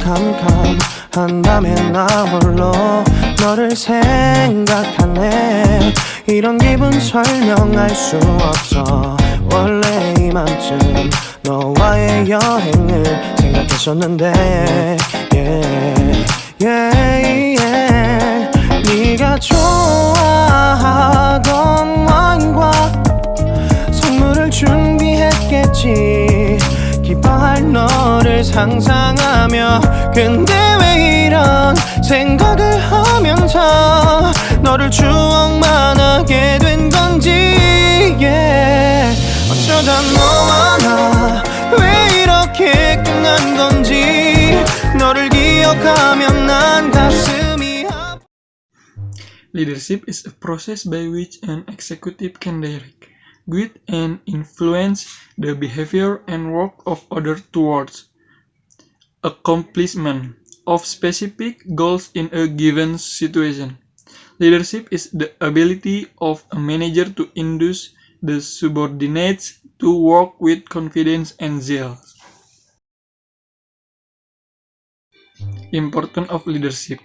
캄캄한밤에 나 홀로 너를 생각하네. 이런 기분 설명할 수 없어. 원래 이맘쯤 너와의 여행을 생각했었는데 네가 좋아하던 와인과 선물을 준비했겠지. 기뻐할 너를 상상하며. 근데 왜 이런 생각을 하면서 너를 추억만 하게 된 건지. 어쩌다 너와 나 왜 이렇게 끝난 건지. 너를 기억하면 난 가슴이 아파. Leadership is a process by which an executive can direct, guide, and influence the behavior and work of others towards accomplishment of specific goals in a given situation. Leadership is the ability of a manager to induce the subordinates to work with confidence and zeal. Importance of leadership.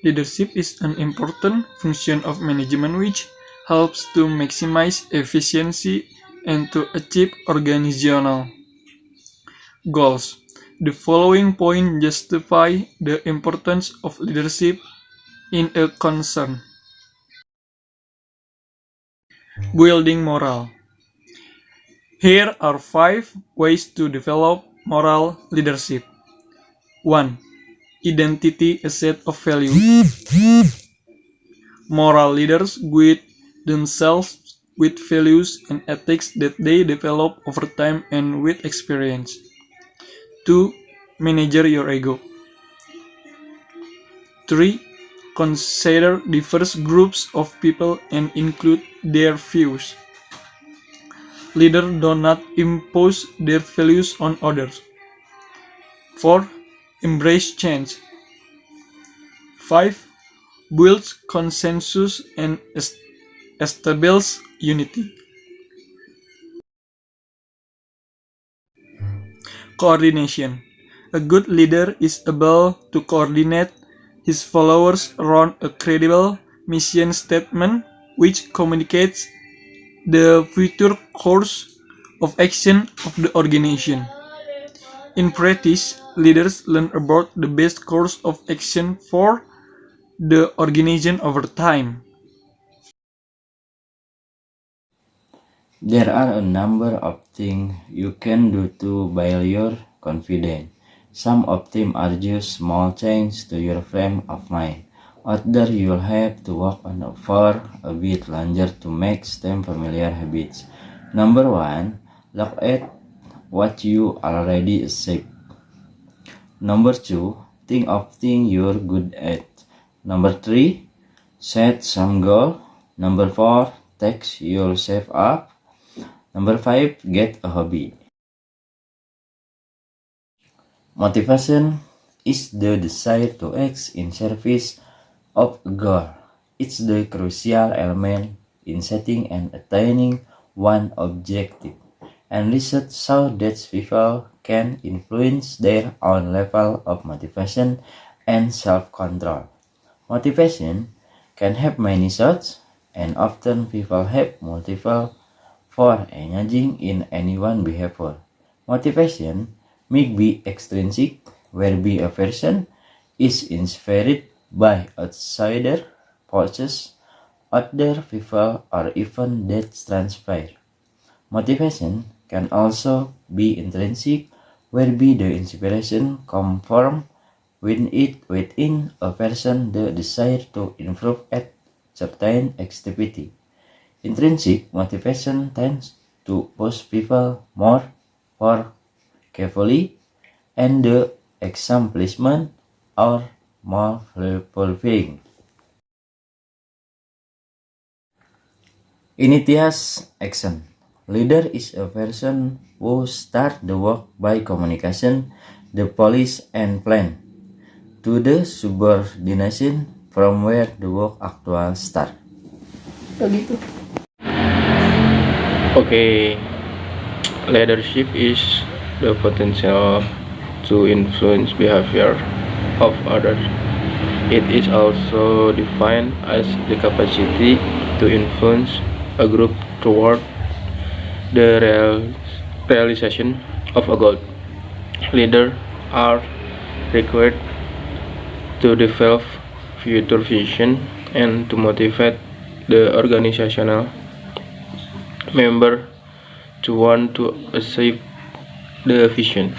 Leadership is an important function of management which helps to maximize efficiency and to achieve organizational goals. The following points justify the importance of leadership in a concern. Building morale. Here are 5 ways to develop moral leadership. 1. Identity, a set of values. Moral leaders guide themselves with values and ethics that they develop over time and with experience. 2. Manage your ego. 3. Consider diverse groups of people and include their views. Leaders do not impose their values on others. 4. Embrace change. 5. Builds consensus and establish unity. Coordination. A good leader is able to coordinate his followers around a credible mission statement which communicates the future course of action of the organization. In practice, leaders learn about the best course of action for the organization over time. There are a number of things you can do to build your confidence. Some of them are just small changes to your frame of mind. Others you'll have to work on for a bit longer to make them familiar habits. Number 1, look at what you already achieve. Number 2, think of things you're good at. Number 3, set some goal. Number 4, take yourself up. Number 5, get a hobby. Motivation is the desire to act in service of a goal. It's the crucial element in setting and attaining one objective. And research shows that people can influence their own level of motivation and self-control. Motivation can have many sources, and often people have multiple for engaging in any one behavior. Motivation may be extrinsic, whereby a person is inspired by outsider forces, other people, or even that transpire. Motivation can also be intrinsic, whereby the inspiration comes from within a person the desire to improve at certain activity. Intrinsic motivation tends to push people more for carefully, and the accomplishment are more fulfilling. Initiate action. Leader is a person who starts the work by communication, the policy and plan to the subordination from where the work actual start. Begitu. Okay, leadership is the potential to influence behavior of others. It is also defined as the capacity to influence a group toward the realization of a goal. Leaders are required to develop future vision and to motivate the organizational member to want to achieve the vision.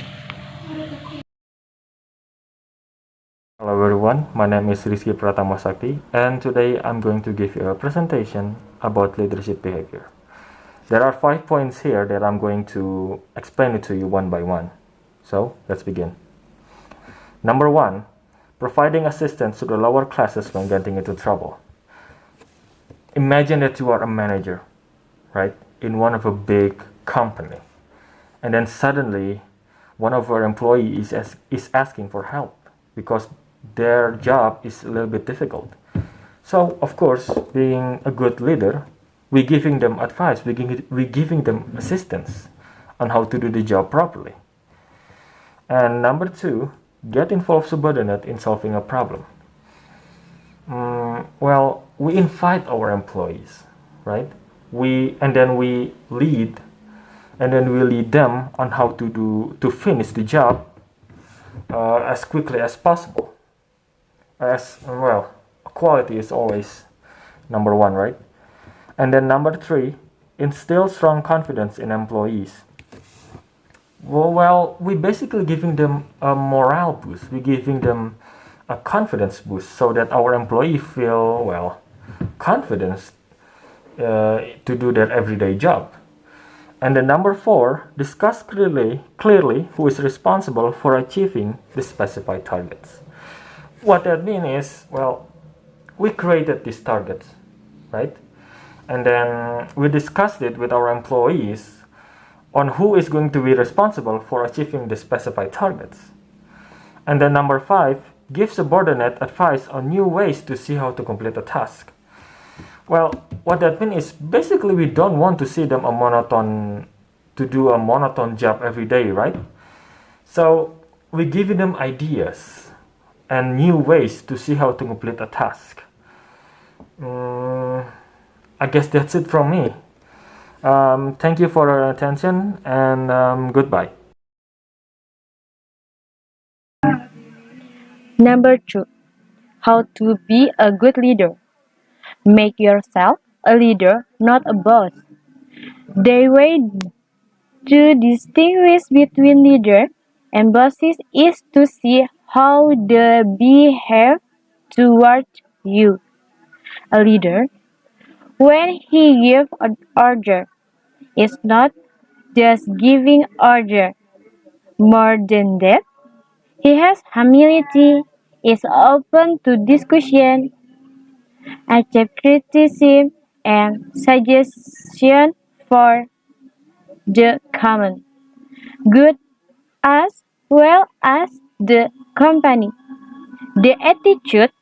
Hello everyone, my name is Rizky Pratama Sakti, and today I'm going to give you a presentation about leadership behavior. There are 5 points here that I'm going to explain it to you one by one. So, let's begin. Number 1, providing assistance to the lower classes when getting into trouble. Imagine that you are a manager, right, in one of a big company, and then suddenly one of our employees is asking for help because their job is a little bit difficult. So, of course, being a good leader, we're giving them advice, we're giving them assistance on how to do the job properly. And number 2, get involved subordinate in solving a problem. Well, we invite our employees, right? And then we lead them on how to finish the job as quickly as possible. Quality is always number 1, right? And then number 3, instill strong confidence in employees. Well, we're basically giving them a morale boost. We're giving them a confidence boost so that our employees feel, confidence to do their everyday job. And then number 4, discuss clearly who is responsible for achieving the specified targets. What that means is, we created these targets, right? And then we discussed it with our employees on who is going to be responsible for achieving the specified targets. And then number 5, give subordinate advice on new ways to see how to complete a task. Well, what that means is basically we don't want to see them do a monoton job every day, right? So we're giving them ideas and new ways to see how to complete a task. I guess that's it from me. Thank you for your attention, and goodbye. Number 2, how to be a good leader. Make yourself a leader, not a boss. The way to distinguish between leader and bosses is to see how they behave toward you. A leader, when he gives an order, is not just giving order. More than that, he has humility, is open to discussion, accept criticism and suggestion for the common good as well as the company. The attitude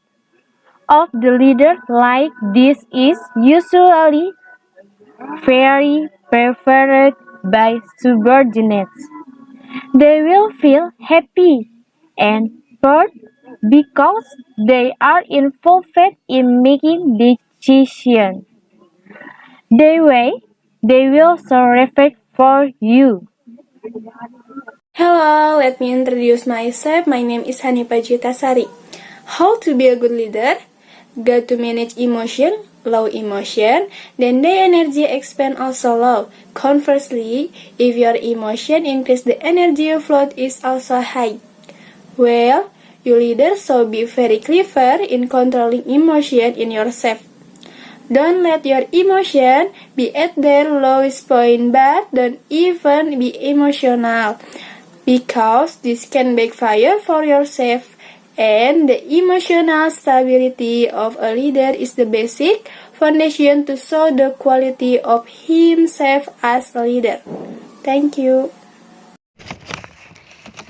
of the leader like this is usually very preferred by subordinates. They will feel happy and proud because they are involved in making decisions. They will show respect for you. Hello, let me introduce myself. My name is Hanifa Jitasari. How to be a good leader? Got to manage emotion, low emotion, then the energy expand also low. Conversely, if your emotion increase, the energy flow is also high. Well, you leaders should be very clever in controlling emotion in yourself. Don't let your emotion be at their lowest point, but don't even be emotional, because this can backfire for yourself. And the emotional stability of a leader is the basic foundation to show the quality of himself as a leader. Thank you.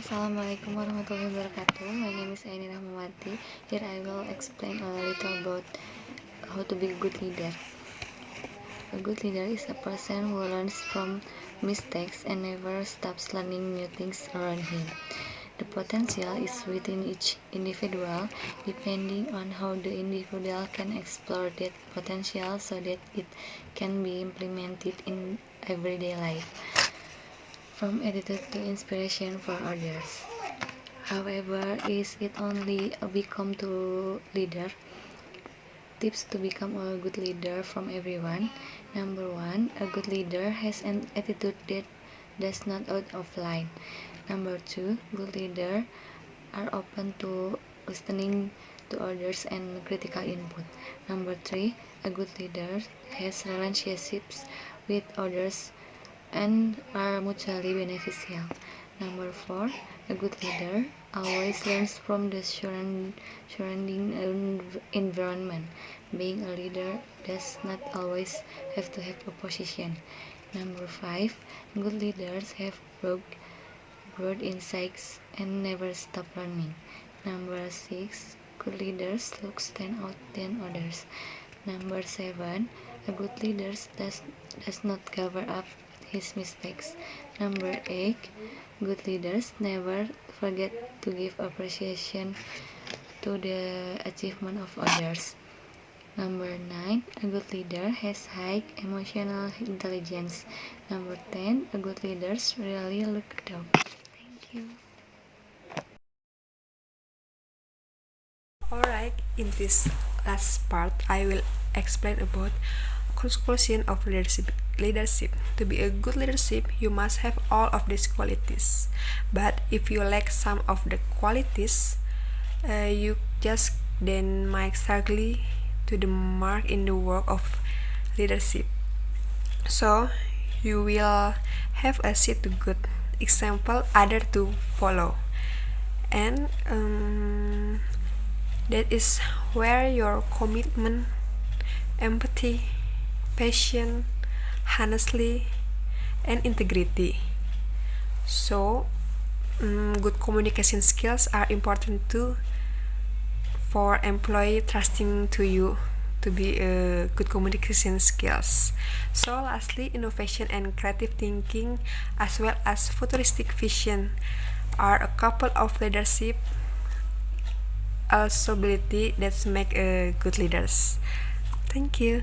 Assalamualaikum warahmatullahi wabarakatuh. My name is Aini Rahmawati. Here I will explain a little about how to be a good leader. A good leader is a person who learns from mistakes and never stops learning new things around him. The potential is within each individual, depending on how the individual can explore that potential so that it can be implemented in everyday life, from attitude to inspiration for others. However, is it only a become to leader? Tips to become a good leader from everyone. Number 1, a good leader has an attitude that does not out of line. Number 2, good leaders are open to listening to others and critical input. Number 3, a good leader has relationships with others and are mutually beneficial. Number 4, a good leader always learns from the surrounding environment. Being a leader does not always have to have a position. Number 5, good leaders have broad insights and never stop learning. Number 6, good leaders look stand out than others. Number 7, a good leader does not cover up his mistakes. Number 8, good leaders never forget to give appreciation to the achievement of others. Number 9, a good leader has high emotional intelligence. Number 10, a good leader really look down. Thank you. Alright, in this last part, I will explain about conclusion of leadership. To be a good leadership, you must have all of these qualities. But if you lack some of the qualities, you just then might struggle to the mark in the work of leadership. So you will have a set to good example other to follow, and that is where your commitment, empathy, passion, honesty, and integrity. So good communication skills are important too for employee trusting to you to be a good communication skills. So lastly, innovation and creative thinking as well as futuristic vision are a couple of leadership also ability that make a good leaders. Thank you.